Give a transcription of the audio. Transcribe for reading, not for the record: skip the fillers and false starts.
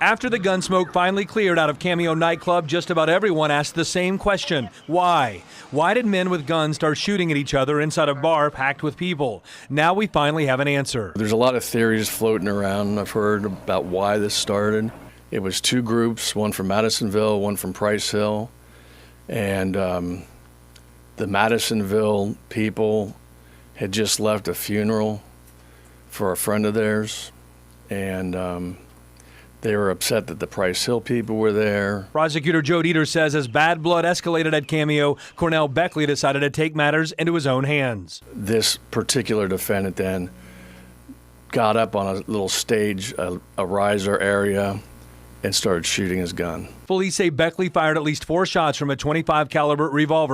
After the gun smoke finally cleared out of Cameo nightclub, just about everyone asked the same question. Why? Why did men with guns start shooting at each other inside a bar packed with people? Now we finally have an answer. There's a lot of theories floating around, I've heard, about why this started. It was two groups, one from Madisonville, one from Price Hill. And the Madisonville people had just left a funeral for a friend of theirs. And they were upset that the Price Hill people were there. Prosecutor Joe Dieter says as bad blood escalated at Cameo, Cornell Beckley decided to take matters into his own hands. This particular defendant then got up on a little stage, a riser area, and started shooting his gun. Police say Beckley fired at least 4 shots from a .25 caliber revolver